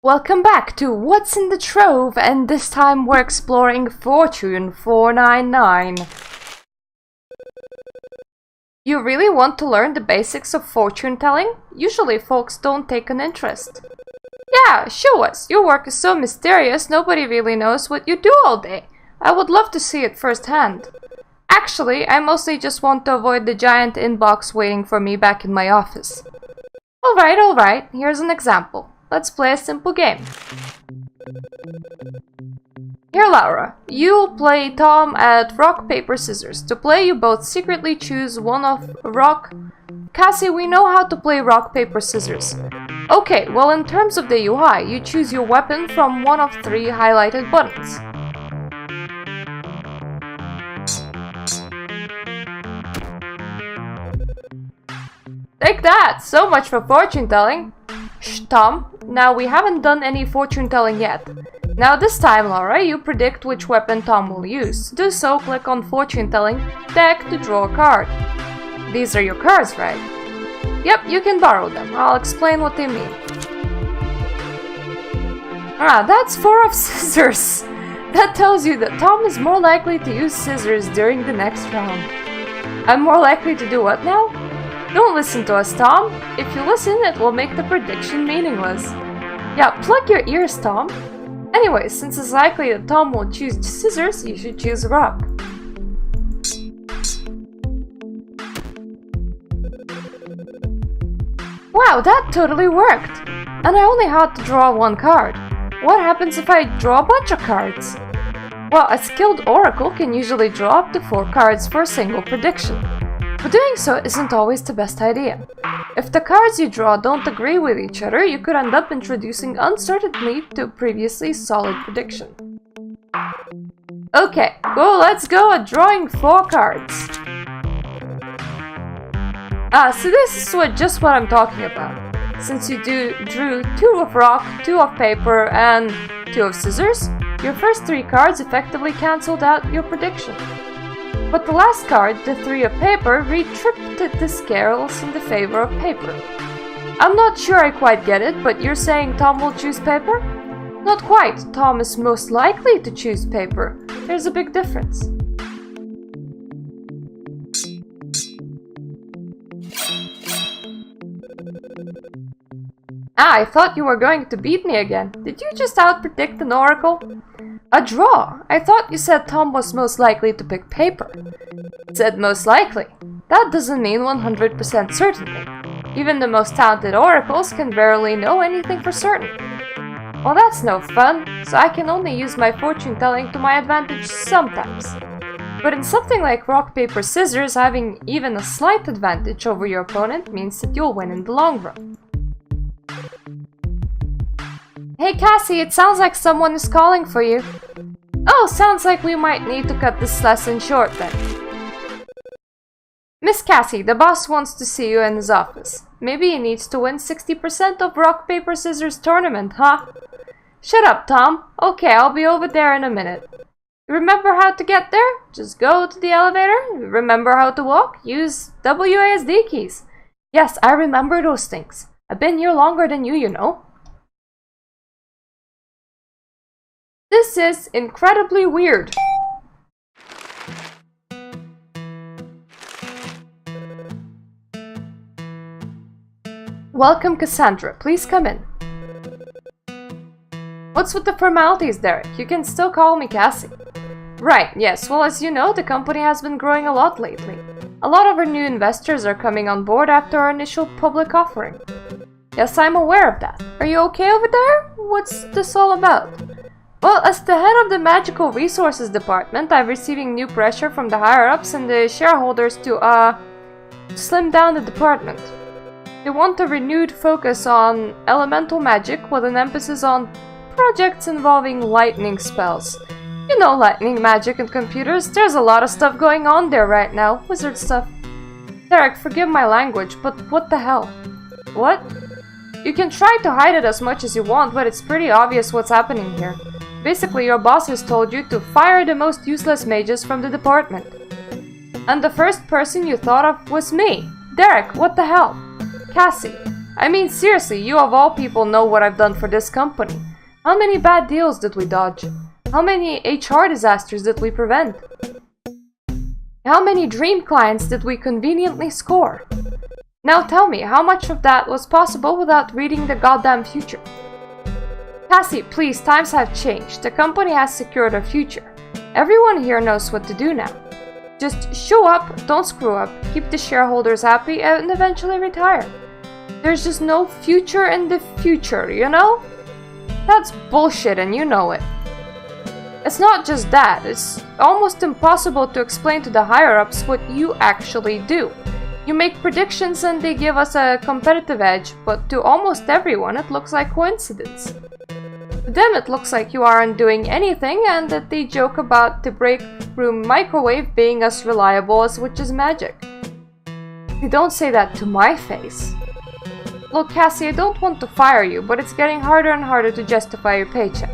Welcome back to What's in the Trove, and this time we're exploring Fortune 499. You really want to learn the basics of fortune telling? Usually folks don't take an interest. Yeah, show us. Your work is so mysterious, nobody really knows what you do all day. I would love to see it firsthand. Actually, I mostly just want to avoid the giant inbox waiting for me back in my office. Alright, here's an example. Let's play a simple game. Here, Laura, you'll play Tom at rock, paper, scissors. To play, you both secretly choose one of rock. Cassie, we know how to play rock, paper, scissors. Okay, well, in terms of the UI, you choose your weapon from one of 3 highlighted buttons. Take that! So much for fortune telling. Shh, Tom. Now, we haven't done any fortune telling yet. Now this time, Laura, you predict which weapon Tom will use. To do so, click on Fortune Telling deck to draw a card. These are your cards, right? Yep, you can borrow them. I'll explain what they mean. Ah, that's 4 of scissors. That tells you that Tom is more likely to use scissors during the next round. I'm more likely to do what now? Don't listen to us, Tom. If you listen, it will make the prediction meaningless. Yeah, plug your ears, Tom. Anyway, since it's likely that Tom will choose scissors, you should choose rock. Wow, that totally worked! And I only had to draw 1 card. What happens if I draw a bunch of cards? Well, a skilled oracle can usually draw up to 4 cards for a single prediction. But doing so isn't always the best idea. If the cards you draw don't agree with each other, you could end up introducing uncertainty to a previously solid prediction. Okay, let's go at drawing 4 cards. So this is just what I'm talking about. Since you drew 2 of rock, 2 of paper, and 2 of scissors, your first 3 cards effectively cancelled out your prediction. But the last card, the 3 of paper, re-tripped the scales in the favor of paper. I'm not sure I quite get it, but you're saying Tom will choose paper? Not quite. Tom is most likely to choose paper. There's a big difference. I thought you were going to beat me again. Did you just out-predict an oracle? A draw! I thought you said Tom was most likely to pick paper. Said most likely. That doesn't mean 100% certainty. Even the most talented oracles can barely know anything for certain. Well, that's no fun, so I can only use my fortune telling to my advantage sometimes. But in something like rock, paper, scissors, having even a slight advantage over your opponent means that you'll win in the long run. Hey Cassie, it sounds like someone is calling for you. Oh, sounds like we might need to cut this lesson short then. Miss Cassie, the boss wants to see you in his office. Maybe he needs to win 60% of rock, paper, scissors tournament, huh? Shut up, Tom. Okay, I'll be over there in a minute. Remember how to get there? Just go to the elevator. Remember how to walk? Use WASD keys. Yes, I remember those things. I've been here longer than you know. This is incredibly weird. Welcome, Cassandra. Please come in. What's with the formalities, Derek? You can still call me Cassie. Right, yes. Well, as you know, the company has been growing a lot lately. A lot of our new investors are coming on board after our initial public offering. Yes, I'm aware of that. Are you okay over there? What's this all about? Well, as the head of the Magical Resources Department, I'm receiving new pressure from the higher-ups and the shareholders to slim down the department. They want a renewed focus on elemental magic with an emphasis on projects involving lightning spells. You know, lightning magic and computers, there's a lot of stuff going on there right now, wizard stuff. Derek, forgive my language, but what the hell? What? You can try to hide it as much as you want, but it's pretty obvious what's happening here. Basically, your boss has told you to fire the most useless mages from the department. And the first person you thought of was me. Derek, what the hell? Cassie, I mean, seriously, you of all people know what I've done for this company. How many bad deals did we dodge? How many HR disasters did we prevent? How many dream clients did we conveniently score? Now tell me, how much of that was possible without reading the goddamn future? Cassie, please, times have changed. The company has secured our future. Everyone here knows what to do now. Just show up, don't screw up, keep the shareholders happy, and eventually retire. There's just no future in the future, you know? That's bullshit and you know it. It's not just that, it's almost impossible to explain to the higher-ups what you actually do. You make predictions and they give us a competitive edge, but to almost everyone it looks like coincidence. To them it looks like you aren't doing anything and that they joke about the break room microwave being as reliable as witch's magic. They don't say that to my face. Look, Cassie, I don't want to fire you, but it's getting harder and harder to justify your paycheck.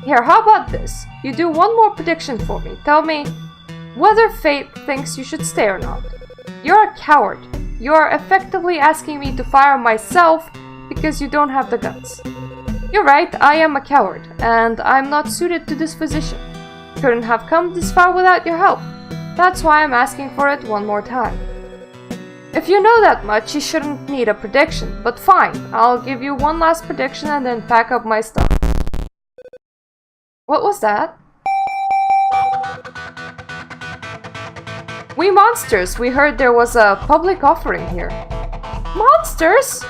Here, how about this? You do one more prediction for me. Tell me whether fate thinks you should stay or not. You're a coward. You're effectively asking me to fire myself because you don't have the guts. You're right, I am a coward, and I'm not suited to this position. Couldn't have come this far without your help. That's why I'm asking for it one more time. If you know that much, you shouldn't need a prediction, but fine, I'll give you one last prediction and then pack up my stuff. What was that? We monsters! We heard there was a public offering here. Monsters?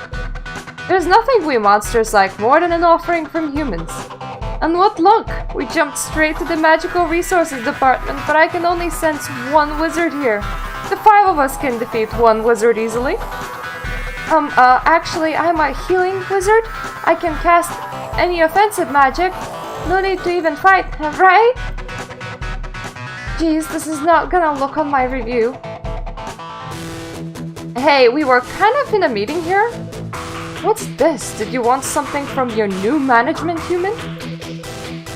There's nothing we monsters like more than an offering from humans. And what luck! We jumped straight to the magical resources department, but I can only sense one wizard here. The 5 of us can defeat one wizard easily. Actually, I'm a healing wizard. I can cast any offensive magic. No need to even fight, right? Jeez, this is not gonna look on my review. Hey, we were kind of in a meeting here. What's this? Did you want something from your new management human?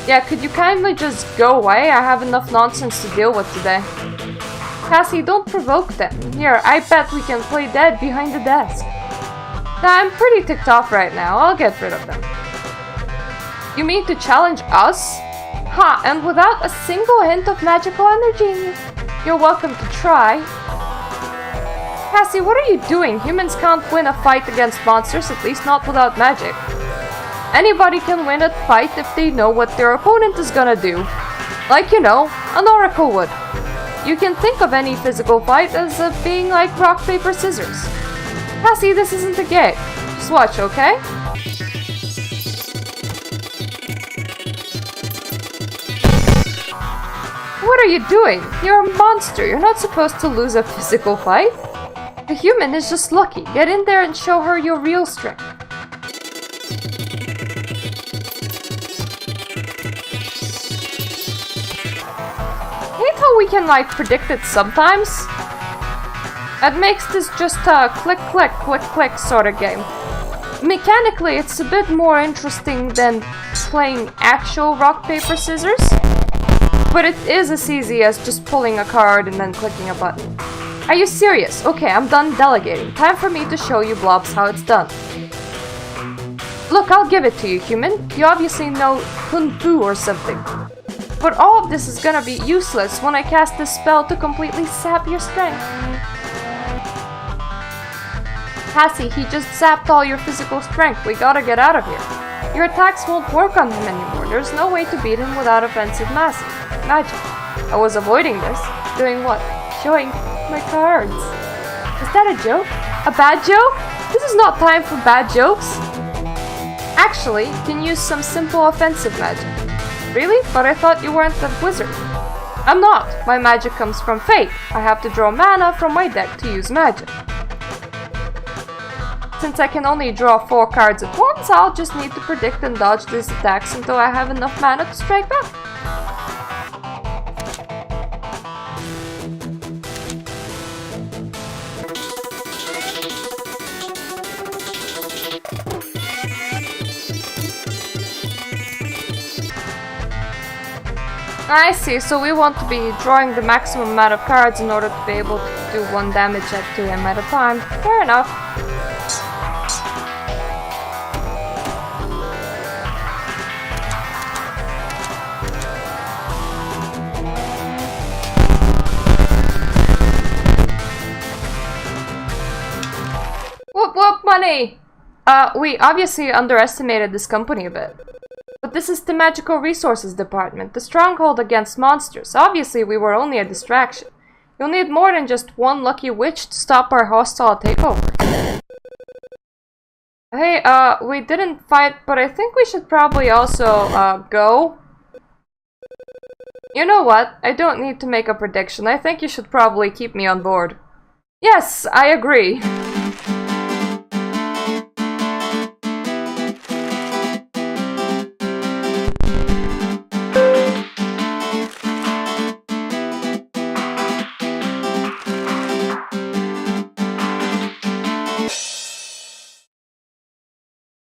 Yeah, could you kindly just go away? I have enough nonsense to deal with today. Cassie, don't provoke them. Here, I bet we can play dead behind the desk. Nah, I'm pretty ticked off right now. I'll get rid of them. You mean to challenge us? Ha, and without a single hint of magical energy in you. You're welcome to try. Cassie, what are you doing? Humans can't win a fight against monsters, at least not without magic. Anybody can win a fight if they know what their opponent is gonna do. Like, you know, an oracle would. You can think of any physical fight as being like rock, paper, scissors. Cassie, this isn't a game. Just watch, okay? What are you doing? You're a monster. You're not supposed to lose a physical fight. The human is just lucky. Get in there and show her your real strength. Hate how we can like predict it sometimes. That makes this just a click click click click sort of game. Mechanically it's a bit more interesting than playing actual rock paper scissors, but it is as easy as just pulling a card and then clicking a button. Are you serious? Okay, I'm done delegating. Time for me to show you blobs how it's done. Look, I'll give it to you, human. You obviously know Kung Fu or something. But all of this is gonna be useless when I cast this spell to completely sap your strength. Cassie, he just sapped all your physical strength. We gotta get out of here. Your attacks won't work on him anymore. There's no way to beat him without offensive magic. I was avoiding this. Doing what? Showing my cards. Is that a joke? A bad joke? This is not time for bad jokes. Actually, you can use some simple offensive magic. Really? But I thought you weren't a wizard. I'm not. My magic comes from fate. I have to draw mana from my deck to use magic. Since I can only draw 4 cards at once, I'll just need to predict and dodge these attacks until I have enough mana to strike back. I see, so we want to be drawing the maximum amount of cards in order to be able to do 1 damage to him at a time. Fair enough. money! We obviously underestimated this company a bit. But this is the Magical Resources Department, the stronghold against monsters. Obviously, we were only a distraction. You'll need more than just one lucky witch to stop our hostile takeover. Hey, we didn't fight, but I think we should probably also, go. You know what? I don't need to make a prediction. I think you should probably keep me on board. Yes, I agree.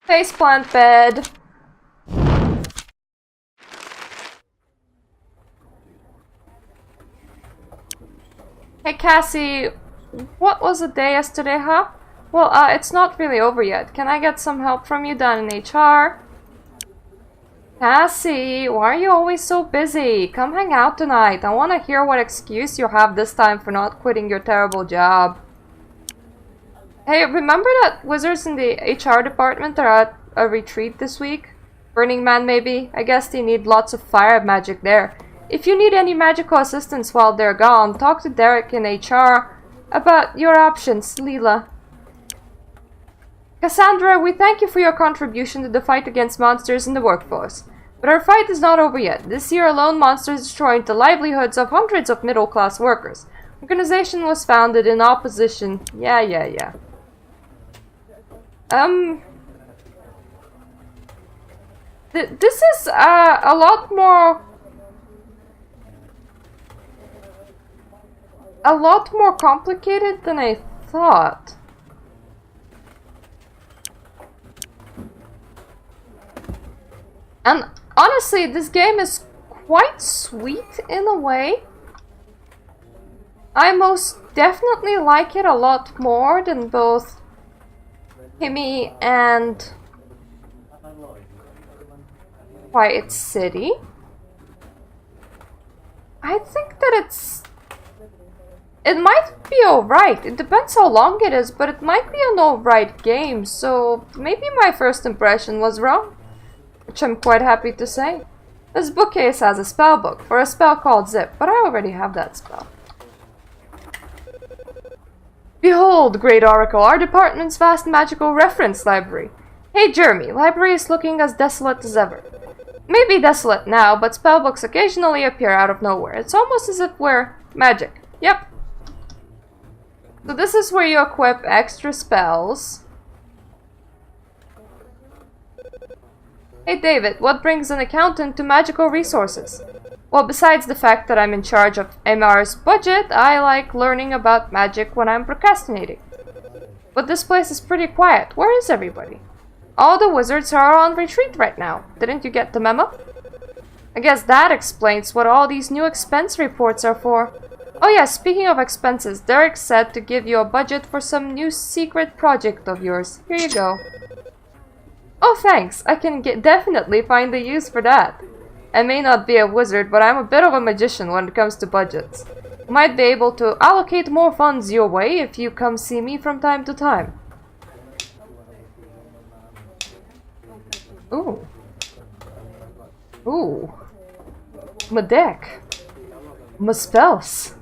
Faceplant bed. Hey Cassie, what was the day yesterday, huh? Well, it's not really over yet. Can I get some help from you down in HR? Cassie, why are you always so busy? Come hang out tonight. I want to hear what excuse you have this time for not quitting your terrible job. Hey, remember that wizards in the HR department are at a retreat this week? Burning Man, maybe? I guess they need lots of fire magic there. If you need any magical assistance while they're gone, talk to Derek in HR about your options, Leela. Cassandra, we thank you for your contribution to the fight against monsters in the workforce. But our fight is not over yet. This year alone, monsters destroyed the livelihoods of hundreds of middle-class workers. Organization was founded in opposition. Yeah. This is a lot more complicated than I thought. And honestly, this game is quite sweet in a way. I most definitely like it a lot more than both Kimmy and Quiet City. I think that it might be alright. It depends how long it is, but it might be an alright game, so maybe my first impression was wrong, which I'm quite happy to say. This bookcase has a spell book for a spell called Zip, but I already have that spell. Behold, Great Oracle, our department's vast magical reference library. Hey Jeremy, library is looking as desolate as ever. Maybe desolate now, but spellbooks occasionally appear out of nowhere. It's almost as if we're magic. Yep. So this is where you equip extra spells. Hey David, what brings an accountant to magical resources? Well, besides the fact that I'm in charge of MR's budget, I like learning about magic when I'm procrastinating. But this place is pretty quiet. Where is everybody? All the wizards are on retreat right now. Didn't you get the memo? I guess that explains what all these new expense reports are for. Oh yeah, speaking of expenses, Derek said to give you a budget for some new secret project of yours. Here you go. Oh thanks, I can definitely find a use for that. I may not be a wizard, but I'm a bit of a magician when it comes to budgets. Might be able to allocate more funds your way if you come see me from time to time. Ooh. Ooh. My deck. My spells.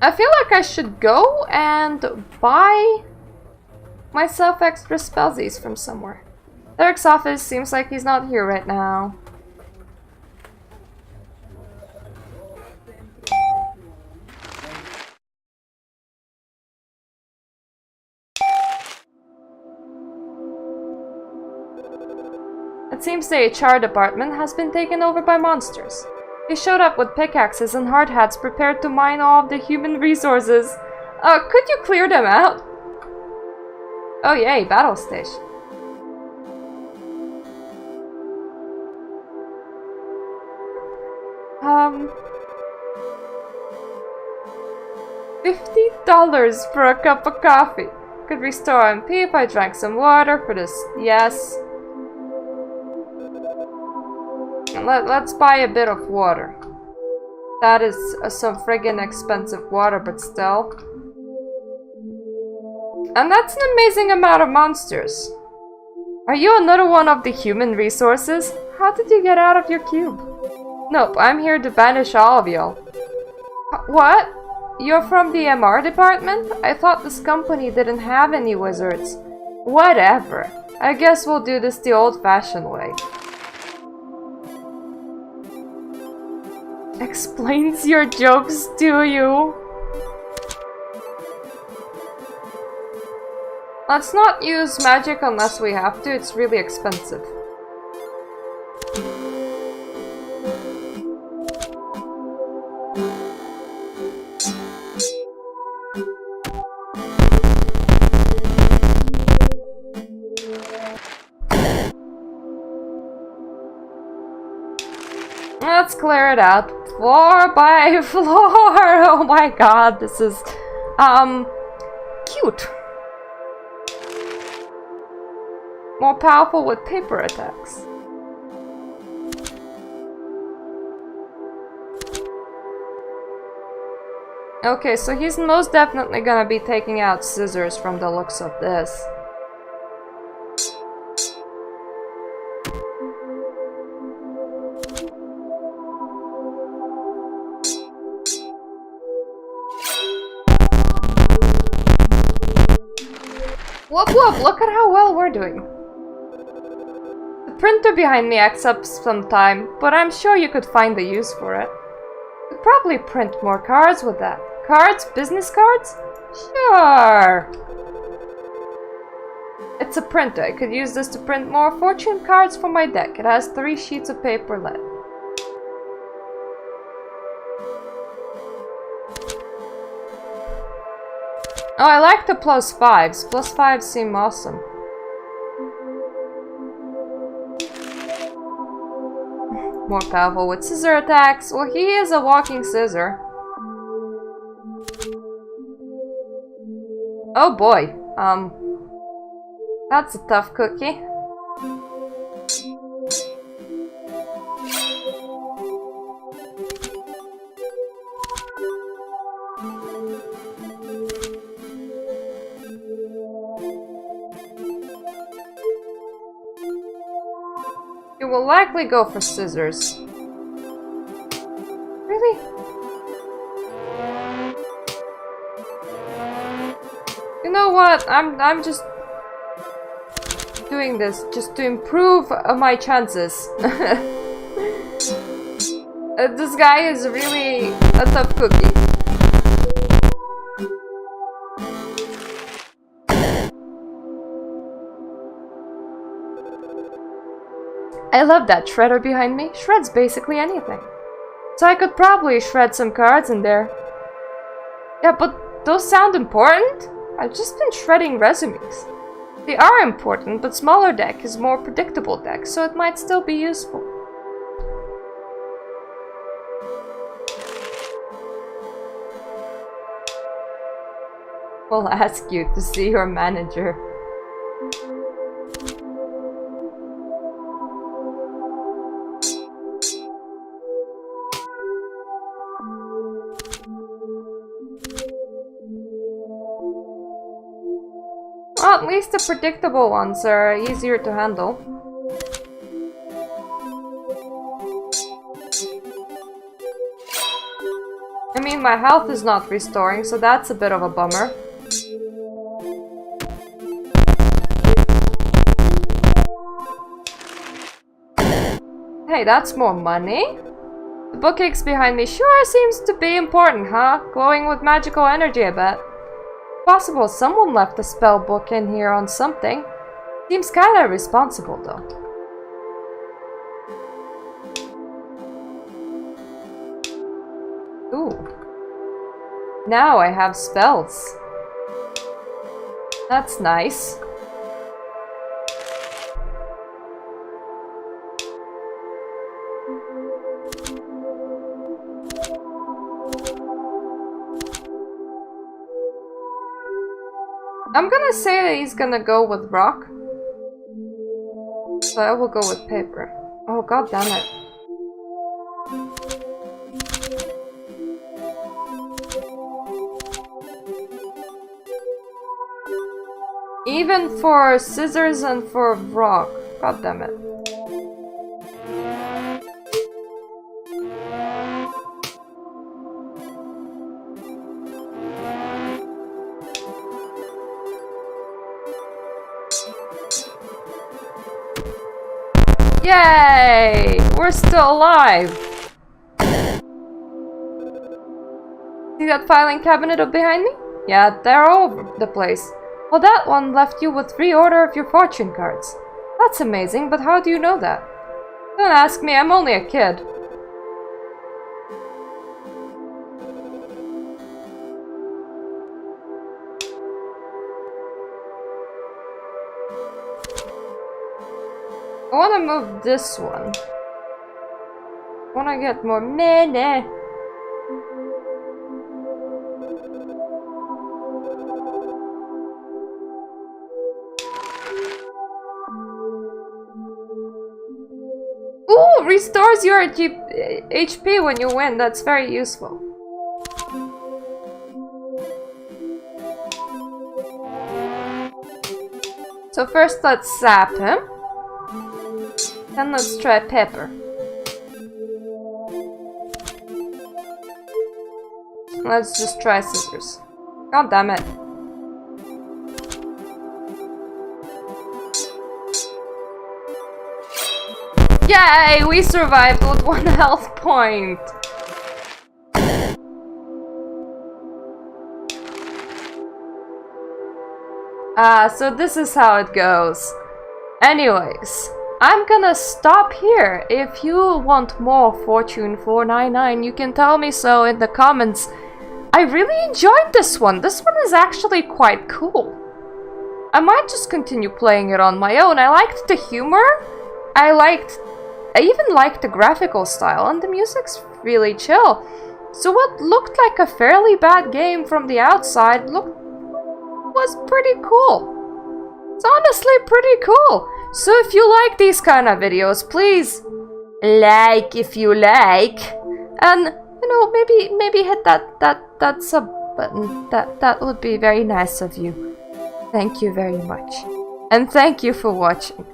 I feel like I should go and buy myself extra spellsies from somewhere. Derek's office seems like he's not here right now. It seems the HR department has been taken over by monsters. They showed up with pickaxes and hard hats prepared to mine all of the human resources. Could you clear them out? Oh yay, battle station. $50 for a cup of coffee. Could restore MP if I drank some water for this. Yes. Let's buy a bit of water. That is some friggin' expensive water, but still. And that's an amazing amount of monsters. Are you another one of the human resources? How did you get out of your cube? Nope, I'm here to banish all of y'all. What? You're from the MR department? I thought this company didn't have any wizards. Whatever. I guess we'll do this the old-fashioned way. Explains your jokes to you. Let's not use magic unless we have to, it's really expensive. Let's clear it out. Floor by floor! Oh my god, this is... cute. More powerful with paper attacks. Okay, so he's most definitely gonna be taking out scissors from the looks of this. Whoop whoop, look at how well we're doing. The printer behind me accepts some time, but I'm sure you could find a use for it. Could probably print more cards with that. Cards? Business cards? Sure! It's a printer. I could use this to print more fortune cards for my deck. It has 3 sheets of paper left. Oh, I like the +5s. +5s seem awesome. More powerful with scissor attacks. Well, he is a walking scissor. Oh boy. That's a tough cookie. You will likely go for scissors. Really? You know what? I'm just doing this just to improve my chances. This guy is really a tough cookie. I love that shredder behind me. Shreds basically anything. So I could probably shred some cards in there. Yeah, but those sound important? I've just been shredding resumes. They are important, but smaller deck is more predictable deck, so it might still be useful. We'll ask you to see your manager. Well, at least the predictable ones are easier to handle. I mean, my health is not restoring, so that's a bit of a bummer. Hey, that's more money. The bookcase behind me sure seems to be important, huh? Glowing with magical energy, I bet. Possible someone left a spell book in here on something. Seems kinda irresponsible though. Ooh. Now I have spells. That's nice. I'm gonna say that he's gonna go with rock. So I will go with paper. Oh, god damn it. even for scissors and for rock. God damn it. Yay! We're still alive! See that filing cabinet up behind me? Yeah, they're all over the place. Well, that one left you with reorder of your fortune cards. That's amazing, but how do you know that? Don't ask me, I'm only a kid. I wanna move this one. I wanna get more money. Ooh, restores your HP when you win. That's very useful. So first let's zap him. Then let's try pepper. Let's just try scissors. God damn it. Yay! We survived with 1 health point! So this is how it goes. Anyways, I'm gonna stop here. If you want more Fortune 499, you can tell me so in the comments. I really enjoyed this one. This one is actually quite cool. I might just continue playing it on my own. I liked the humor. I even liked the graphical style, and the music's really chill. So what looked like a fairly bad game from the outside was pretty cool. It's honestly pretty cool. So if you like these kind of videos, please like if you like, and you know, maybe hit that sub button. That would be very nice of you. Thank you very much, and thank you for watching.